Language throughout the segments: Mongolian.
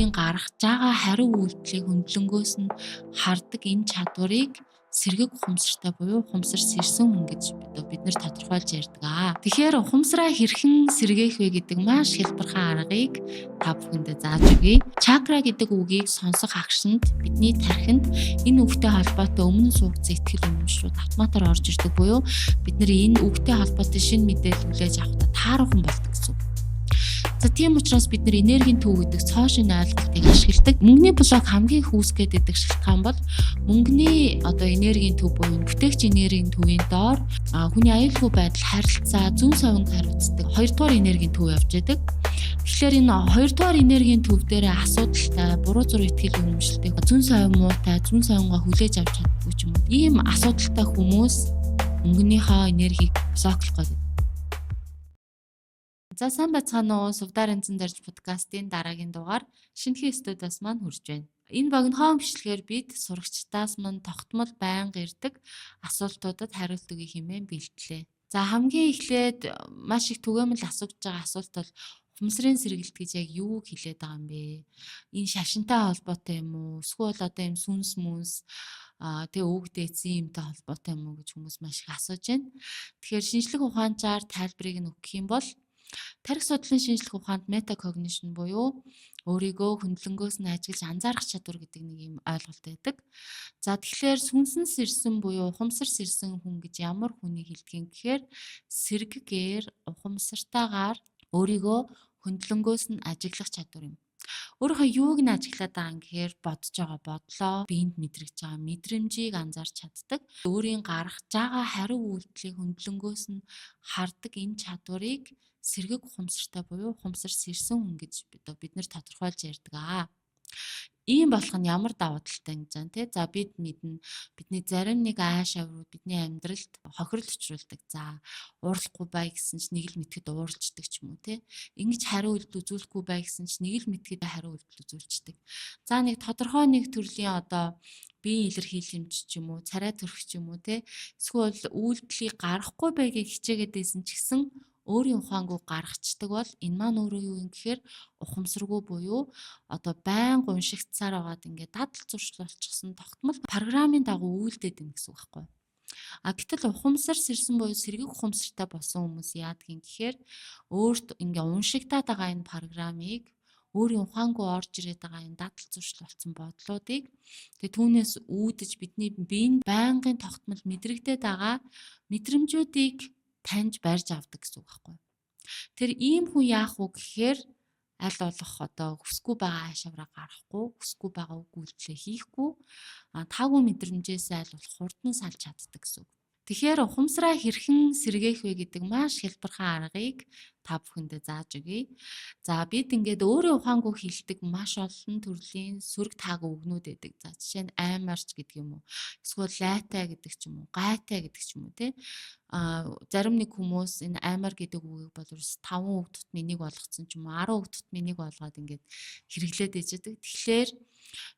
өөрийн гарах жагаа хариу үйлдэлийг хөндлөнгөөс нь хардаг энэ чадварыг сэргэг ухамсартай буюу ухамсар сэрсэн хүн гэж бид нар тодорхойлж ярьдаг. Тэгэхээр ухамсараа хэрхэн сэргээх вэ гэдэг маш хэлбэрхэн аргыг та бүхэндээ зааж өгье. Чакра гэдэг үгийг сонсох агшинд бидний тархинд энэ үгтэй холбоотой өмнө суугдсан ихтгэл үнэмшрүүд автоматар орж ирдэг буюу бид нар энэ үгтэй холбоотой шинэ мэдээлэл хүлээж авахдаа тааруухан болдог гэсэн. За тийм учраас бид нар энергийн төв гэдэг цоошин ойлголтыг ашигладаг. Мөнгөний блок хамгийн хүүсгээд байдаг шалтгаан бол мөнгөний энергийн төв буюу бүтээгч энергийн төвийн доор хүний аюулгүй байдал, харилцаа, зүүн совинг хариуцдаг хоёрдугаар энергийн төв явж байдаг. Тэгэхээр энэ хоёрдугаар энергийн төв дээр асуудалтай, буруу зураг итгэл үнэмшилтэй, зүүн совин муутай, зүүн совингоо хүлээж авч чаддгүй ч юм уу. Ийм асуудалтай хүмүүс мөнгөнийхөө энергийг блоклох гэдэг. За сайн байцгаана уу? Сувдар энзэн дэрж подкастын дараагийн дугаар шинэхэн студиос маань хүрж байна. Энэ богино бичлэгээр бид сурагчдаас мань тогтмол байнга ирдэг асуултуудад хариулт өгье хэмээн бэлтлээ. За хамгийн эхлээд маш их түгээмэл асууж байгаа асуулт бол ухамсарын сэргэлт гэж яг юу хэлээд байгаа юм бэ? Энэ шашинтай холбоотой юм уу? Эсвэл ийм сүнс мүнс тэгээ үг дээдсэн юмтай холбоотой юм уу гэж хүмүүс маш их асууж байна. Тэгэхээр шинжлэх ухаанчаар тайлбарыг нь өгөх юм бол тарих судлалын шинжлэх ухаанд метакогнишн буюу өөрийгөө хөндлөнгөөс нь ажиглаж анзаарах чадвар гэдэг нэг юм ойлголт байдаг. За тэгэхээр сүнсэн сэрсэн буюу ухамсар сэрсэн хүн гэж ямар хүнийг хэлдэг юм гэхээр сэргэгээр ухамсартайгаар өөрийгөө хөндлөнгөөс нь ажиглах чадвар юм. Өөрийнхөө юуг нь ажиглаад байгаа юм гэхээр бодож байгаа бодлоо, биед мэдрэгж байгаа мэдрэмжийг анзаарч чаддаг. Өөрийн гарах жагаа хариу үйлдэлийг хөндлөнгөөс нь хардаг энэ чадварыг сэргэг ухамсартай буюу ухамсар сэрсэн хүн гэж бид нар тодорхойлж ярьдаг. Ийм болох нь ямар давуу талтай гэж байна те. За бид мэднэ бидний зарим нэг ааш аврууд бидний амьдралд хохирол учруулдаг. За уурлахгүй бай гэсэн чинь нэг л мэтгэд ууралждаг ч юм уу те. Ингэж хариу үйлдэл үзүүлэхгүй бай гэсэн чинь нэг л мэтгэд хариу үйлдэл үзүүлждэг. За нэг тодорхой нэг төрлийн биеийн илэрхийлэмж ч юм уу, царай төрх ч юм уу те. Эсвэл үйлдэлийг гаргахгүй байгийг хичээгээд байсан ч гэсэн өөрийн ухаангүй гаргацдаг бол энэ маань өөрөө юу юм гэхээр ухамсаргүй буюу байнга уншигдсаар байгаад ингээд дадал зуршил болчихсон тогтмол программын дагуу үйлдээд байна гэсэн үг байхгүй. Гэтэл ухамсар сэрсэн буюу сэргэг ухамсартай болсон хүмүүс яадаг юм гэхээр өөрт ингээд уншигдаад байгаа энэ программыг өөрийн ухаангүй орж ирээд байгаа энэ дадал зуршил болсон бодлуудыг тэгээ түүнээс үүдэж бидний биеийн байнгын тогтмол мэдрэгдээд байгаа мэдрэмжүүдийг таньж барьж авдаг гэсэн үг байхгүй. Тэр ийм хүн яах вэ гэхээр аль болох хүсгүй байгаа аашавраа гаргахгүй, хүсгүй байгаа үг үйлдэлээ хийхгүй, таагүй мэдрэмжээс аль болох хурдан салж чаддаг гэсэн үг. Тэгэхээр ухамсараа хэрхэн сэргээх вэ гэдэг маш хэлбэрхэн аргыг та бүхэндээ зааж өгье. За бид ингээд өөрийн ухаангүй хэлдэг маш олон төрлийн сөрөг таагүй үгнүүд байдаг. За жишээ нь аймарч гэдэг юм уу, эсвэл лайтай гэдэг ч юм уу, гайтай гэдэг ч юм уу те. Зарим нэг хүмүүс энэ аймар гэдэг үгийг бол 5 үг тутмын нэг болгоцсон ч юм уу, 10 үг тутмын нэг болгоод ингээд хэрэглээд ээждэг. Тэгэхээр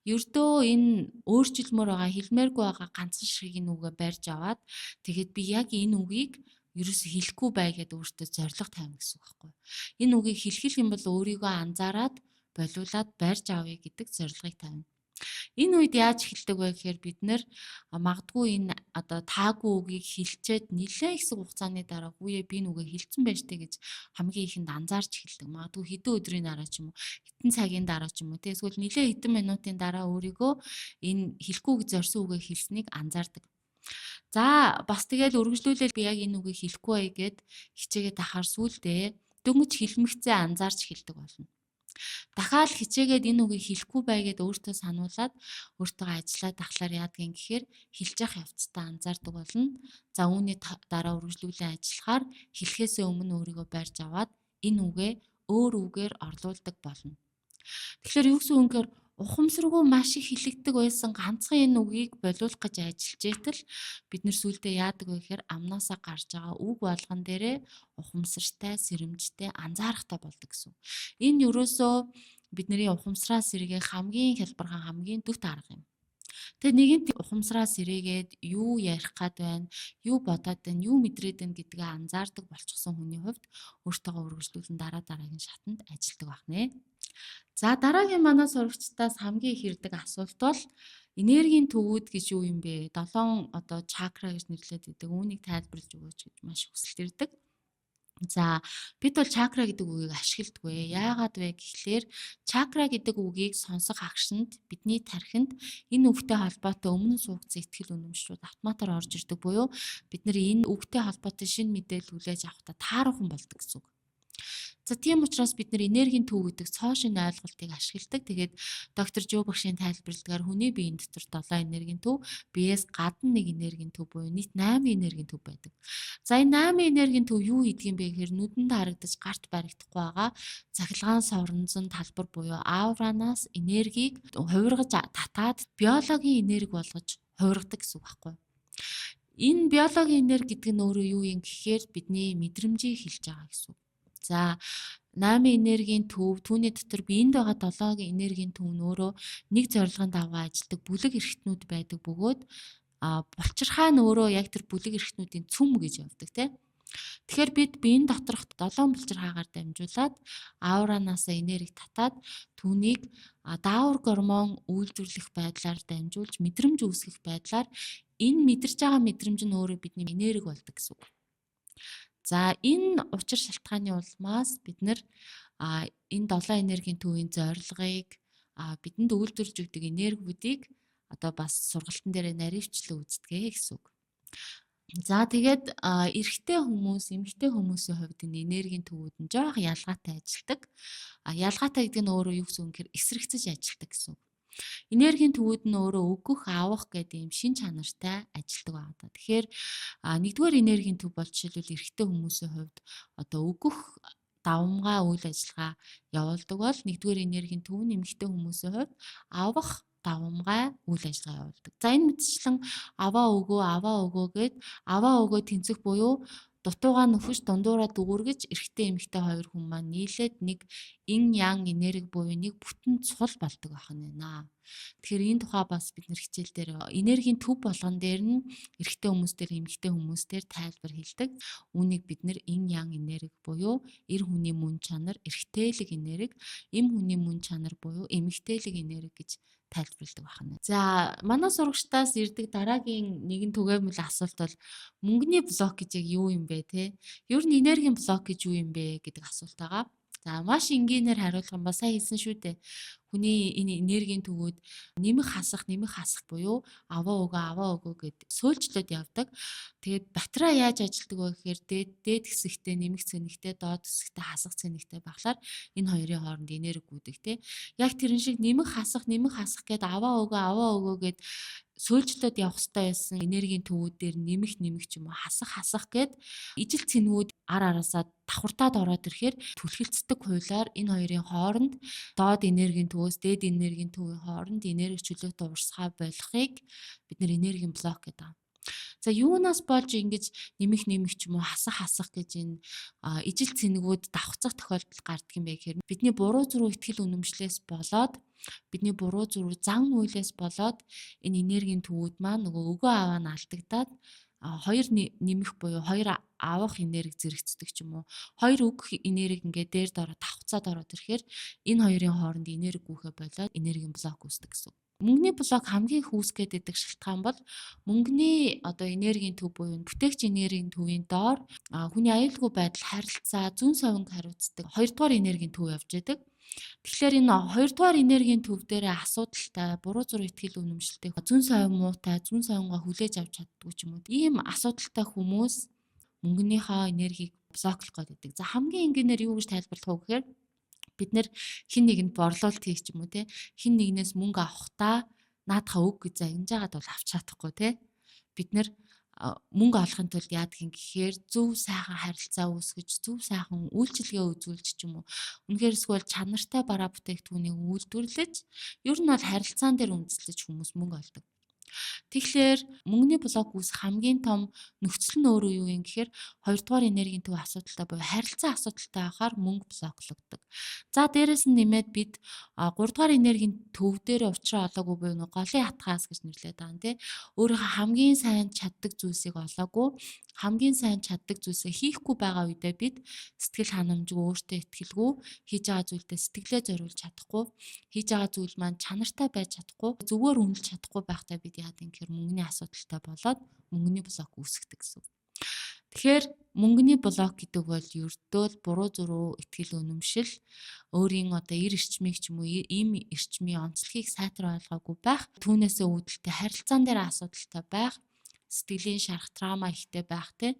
ердөө энэ өөрчлөлмөр байгаа хэлмээргүй байгаа ганцхан шиг энэ үгээ барьж аваад тэгээд би яг энэ үгийг ерөөсө хэлэхгүй байгаад өөртөө зориг тавина гэсэн үг байхгүй. Энэ үгийг хэлэх юм бол өөрийгөө анзаараад болиулаад барьж авъя гэдэг зорилгыг тавина. Энэ үед яаж эхэлдэг вэ гэхээр бид нэр магадгүй энэ таагүй үгийг хэлчихэд нэлээд хэсэг хугацааны дараа хүүе би энэ үгээ хэлсэн байж тээ гэж хамгийн ихэнд анзаарч эхэлдэг. Магадгүй хэдэн өдрийн дараа ч юм уу, хэдэн цагийн дараа ч юм уу, эсвэл нэлээд хэдэн минутын дараа өөрийгөө энэ хэлэхгүй гэж зорьсон үгээ хэлснийг анзаардаг. За бас тэгэл үргэлжлүүлэл би яг энэ үгийг хэлэхгүй бай гэд хичээгээд ахаар сүулдэ дөнгөж хэлмэгцээ анзаарч эхэлдэг болно. Дахиад хичээгээд энэ үгийг хэлэхгүй байгээд өөртөө сануулад өөртөө ажиллаад ахлаар яадгийн гэхээр хэлж явах явцдаа анзаардаг болно. За үүний дараа үргэлжлүүлэн ажиллахаар хэлэхээсээ өмнө өөрийгөө барьж аваад энэ үгээ өөр үгээр орлуулдаг болно. Тэгэхээр юу гэсэн үг вэ? Ухамсаргүй маш их хэлэгдэг байсан ганцхан энэ үгийг болиулах гэж ажиллаж итэл бид нэр сүулдэ яадаг вэ гэхээр амнаасаа гарч байгаа үг болгон дээрээ ухамсартай, сэрэмжтэй, анзаарахтай болдог гэсэн. Энэ ерөөсөө бидний ухамсараа сэргээх хамгийн хэлбэрхэн хамгийн дүрт арга юм. Тэгээ нэгэнт ухамсараас ирээгээд юу ярих гад байна, юу бодоод байна, юу мэдрээд байна гэдгээ анзаардаг болчихсон хүний хувьд өөртөөгөө үргэлжлүүлэн дараагийн шатанд ажилтдаг байна. За дараагийн манай сурагчдаас хамгийн их ирдэг асуулт бол энергийн төвүүд гэж юу юм бэ? 7 одоо чакра гэж нэрлэдэг гэдэг. Үүнийг тайлбарлаж өгөөч гэж маш хүсэлт ирдэг. За бид бол чакра гэдэг үгийг ашигладаггүй. Яагаад вэ гэхлээр чакра гэдэг үгийг сонсох агшинд бидний тархинд энэ үгтэй холбоотой өмнө суугдсан ихтгэл үнэмшрүүд автоматар орж ирдэг буюу бид нар энэ үгтэй холбоотой шинэ мэдээлэл хүлээж авахдаа тааруухан болдог гэсэн үг. За тийм учраас бид нар энергийн төв гэдэг цоо шинэ ойлголтыг ашигладаг. Тэгээд доктор Жо багшийн тайлбарладгаар хүний биеийн дотор 7 энергийн төв, биеэс гадна нэг энергийн төв буюу нийт 8 энергийн төв байдаг. За энэ 8 энергийн төв юу гэдгийг бэ гэхээр нүдэнд харагдаж гарт баригдахгүй байгаа цахилгаан соронзон талбар буюу ауранаас энергийг хувиргаж татаад биологийн энерги болгож хувиргадаг гэсэн үг байхгүй юу? Энэ биологийн энерги гэдэг нь өөрөө юу юм гэхээр бидний мэдрэмжийг хэлж байгаа гэсэн үг. За 8 энергийн төв түүний дотор биеинд байгаа 7 энергийн төв нь өөрөө нэг зорилгын дагуу ажилладаг бүлэг эрхтнүүд байдаг бөгөөд булчирхай нь өөрөө яг тэр бүлэг эрхтнүүдийн цөм гэж явдаг тийм. Тэгэхээр бид биеийн доторх 7 булчирхайгаар дамжуулаад ауранаас энерги татаад түүнийг даавар гормон үйлдвэрлэх байдлаар дамжуулж мэдрэмж үүсгэх байдлаар энэ мэдэрч байгаа мэдрэмж нь өөрөө бидний энерги болдог гэсэн үг. За энэ учир шалтгааны улмаас бид нар энэ 7 энергийн төвийн зорилгыг бидэнд үйлдвэрлэж өгдөг энергиудыг одоо бас сургалтын дээр наривчлан үздэгэ гэсэн үг. За тэгээд эрэгтэй хүмүүс, эмэгтэй хүмүүсийн хувьд энэ энергийн төвүүд нь жоох ялгаатай ажилладаг. Ялгаатай гэдэг нь өөрөө юу гэсэн үг гэхээр эсрэгцэж ажилладаг гэсэн үг. Энергийн төвүүд нь өөрөө өгөх, авах гэдэг юм шин чанартай ажилтдаг байна. Тэгэхээр нэгдүгээр энергийн төв бол жишээлбэл эрэгтэй хүмүүсийн хувьд одоо өгөх давмгай үйл ажиллагаа явуулдаг бол нэгдүгээр энергийн төв нь эмэгтэй хүмүүсийн хувьд авах давмгай үйл ажиллагаа явуулдаг. За энэ мэтчлэн аваа өгөө гэд аваа өгөө тэнцэх буюу дутуугаа нөхөж дундуураа дүүргэж эрэгтэй эмэгтэй хоёр хүн маань нийлээд нэг ин ян энерги буюу нэг бүтэн цул болдог байна. Тэгэхээр энэ тухай бас бид нэр хичээл дээр энергийн төв болгон дээр нь эрэгтэй хүмүүс дээр эмэгтэй хүмүүс дээр тайлбар хэлдэг. Үүнийг бид нэр ин ян энерги буюу эр хүний мөн чанар, эрэгтэйлэг энерги, эм хүний мөн чанар буюу эмэгтэйлэг энерги гэж тайлбарладаг байна. За манай сурагчдаас ирдэг дараагийн нэгэн түгээмэл асуулт бол мөнгөний блок гэж яг юу юм бэ те? Ер нь энергийн блок гэж юу юм бэ гэдэг асуулт байгаа. За маш энгийнээр хариулах юм ба сайн хэлсэн шүү дээ. Хүний энэ энергийн төвүүд нэмэх хасах буюу аваа өгөө гэд сөөлжлөд явдаг. Тэгээд батарей яаж ажилтдаг вэ гэхээр дээд хэсэгтээ нэмэх цэнэгтэй, доод хэсэгтээ хасах цэнэгтэй байхлаар энэ хоёрын хооронд энерги үүдэг те. Яг тэрэн шиг нэмэх хасах гэд аваа өгөө гэд сөөлжлөд явах хэрэгтэй байсан энергийн төвүүд дээр нэмэх ч юм уу хасах гэд ижил цэнүүд араасаа давхартаад ороод ирэхээр түлхэлцдэг хуулиар энэ хоёрын хооронд доод энергийн төвөөс дээд энергийн төвийн хооронд энерги чөлөөтэй урсгай болохыг бид нэр энергийн блок гэдэг. За юунаас болж ингэж нэмэх ч юм уу хасах гэж энэ ижил цэнэгүүд давхцах тохиолдол гардаг юм бэ гэхээр бидний буруу зуруу ихтгэл үнэмшлээс болоод бидний буруу зуруу зан үйлээс болоод энэ энергийн төвүүд маань нөгөө өгөө аваа нь алдагдаад хоёр нэмэх буюу хоёр авах энерги зэрэгцдэг ч юм уу хоёр өгөх энерги ингээд дээр дороо давхцаад ороод ирэхээр энэ хоёрын хооронд энерги гүйхэ болоод энергийн блок үүсдэг гэсэн. Мөнгөний блок хамгийн их үүсгээд байдаг шалтгаан бол мөнгөний одоо энергийн төв буюу бүтээгч энергийн төвийн доор хүний аюулгүй байдал, харилцаа, зүүн совинг хариуцдаг 2 дугаар энергийн төв явж байдаг. Тэгэхээр энэ 2 дугаар энергийн төв дээрээ асуудалтай, буруу зураг ихтгэл үнэмшилтэй, зүүн совин муутай, зүүн совингаа хүлээж авч чаддгүй ч юм уу. Ийм асуудалтай хүмүүс мөнгөнийхөө энергийг блоклох гэдэг. За хамгийн энгийнээр юу гэж тайлбарлах вэ гэхээр бид нэр хин нэгэнд борлуулалт хийх ч юм уу те хин нэгнээс мөнгө авахтаа наадхаа өг гэж загнаж байгаад бол авч чадахгүй те бид нэр мөнгө олохын тулд яадаг юм гэхээр зөв сайхан харилцаа үүсгэж зөв сайхан үйлчилгээ үзүүлж ч юм уу үнэхээр эсвэл чанартай бараа бүтээгдэхүүнийг үйлдвэрлэж ер нь бол харилцаан дээр үндэслэж хүмүүс мөнгө олдог. Тэгэхээр мөнгөний блок үүсэх хамгийн том нөхцөл нь өөрөө юу юм гэхээр хоёрдугаар энергийн төв асуудалтай буюу харилцаа асуудалтай байхаар мөнгө блоклогддог. За дээрэс нь нэмээд бид гуравдугаар энергийн төв дээр учраа олоогүй буюу нэг голын хатгаас гэж нэрлэдэг байгаа юм тий. Өөрийнхөө хамгийн сайн чаддаг зүйлсийг олоогүй, хамгийн сайн чаддаг зүйлсээ хийхгүй байгаа үедээ бид сэтгэл ханамжгүй, өөртөө итгэлгүй, хийж байгаа зүйлдээ сэтгэлээ зориулж чадахгүй, хийж байгаа зүйл маань чанартай байж чадахгүй, зүгээр үнэлж чадахгүй байхдаа бид яадаг юм гэхээр мөнгөний асуудалтай болоод мөнгөний блок үүсгдэг гэсэн. Тэгэхээр мөнгөний блок гэдэг бол ердөө л буруу зуруу итгэл үнэмшил, өөрийн одоо эр эрчмийг ч юм уу ийм эрчмийн онцлогийг сайтар ойлгоогүй байх, түүнээсээ үүдэлтэй харилцаан дээр асуудалтай байх, сэтгэлийн шарах траума ихтэй байх тий.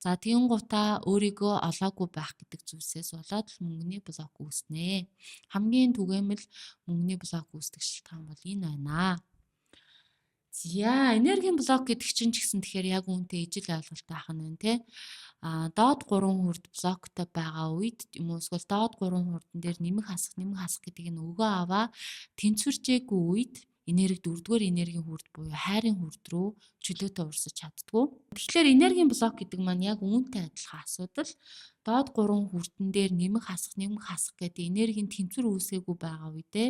За тэгэнгуутаа өөрийгөө олоогүй байх гэдэг зүйлсээс болоод л мөнгөний блок үүснэ. Хамгийн түгээмэл мөнгөний блок үүсдэг шалтгаан бол энэ байна. За энергийн блок гэдэг чинь ч гэсэн тэгэхээр яг үүнтэй ижил ойлголт байх нь байна тий. Доод 3 хүрд блоктой байгаа үед юм уу эсвэл доод 3 хурдан дээр нэмэх хасах гэдэг нь өгөө аваа тэнцвэржээгүй үед энерги 4-р энергийн хүрд буюу хайрын хүрд рүү чөлөөтэй урсаж чаддгүй. Тэгэхээр энергийн блок гэдэг маань яг үүнтэй адилхан асуудал. Доод 3 хүрдэн дээр нэмэх хасах гэдэг энергийн тэнцвэр үүсгээгүй байгаа үедээ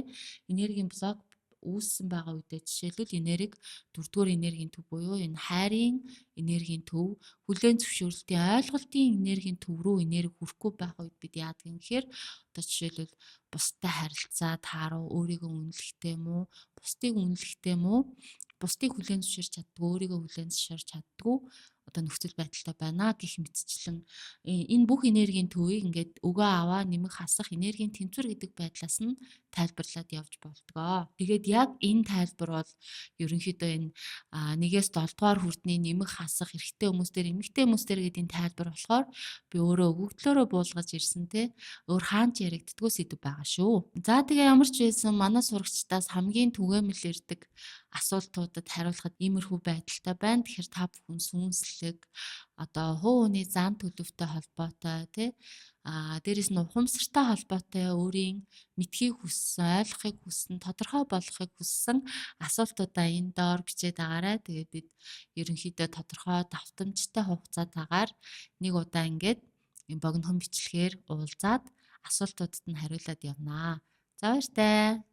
энергийн блок үүссэн байгаа үедээ жишээлбэл энерги 4-р энергийн төв буюу энэ хайрын энергийн төв, хүлээн зөвшөөрлтийн ойлголтын энергийн төв рүү энерги хүрэхгүй байх үед бид яадаг юм гэхээр одоо жишээлбэл бусдад харилцаа тааруу, өөрийгөө үнэлэхтэй мүү, бусдыг үнэлэхтэй мүү, бусдыг хүлээн зөвшөөрч чаддгүй, өөрийгөө хүлээн зөвшөөрч чаддгүй одоо нөхцөл байдалтай байна гэх мэтчлэн энэ бүх энергийн төвийг ингээд өгөө аваа нэмэх хасах энергийн тэнцвэр гэдэг байдлаас нь тайлбарлаад явж болдгоо. Тэгээд яг энэ тайлбар бол ерөнхийдөө энэ 1-ээс 7 дугаар хүрдний нэмэх хасах эрэгтэй хүмүүстээр эмэгтэй хүмүүстээр гэдэг энэ тайлбар болохоор би өөрөө өгөгдлөөрөө буулгаж ирсэн те өөр хаанч яригддггүй сэдв байгаа шүү. За тэгээ ямар ч байсан манай сурагчдаас хамгийн түгээмэл ирдэг асуултуудад хариулахад иймэрхүү байдалтай байна. Тэгэхээр та бүхэн сүнслэг одоо хуу хөний зан төлөвтэй холбоотой тий дээрэс нь ухамсартай холбоотой өөрийн мэдхийг хүссэн, ойлгохыг хүссэн, тодорхой болгохыг хүссэн асуултуудаа энэ доор бичээд агаарай. Тэгээд бид ерөнхийдөө тодорхой давтамжтай хугацаатаагаар нэг удаа ингээд энэ богинохон бичлэгээр уулзаад асуултуудад нь хариулаад явнаа. За баяртай.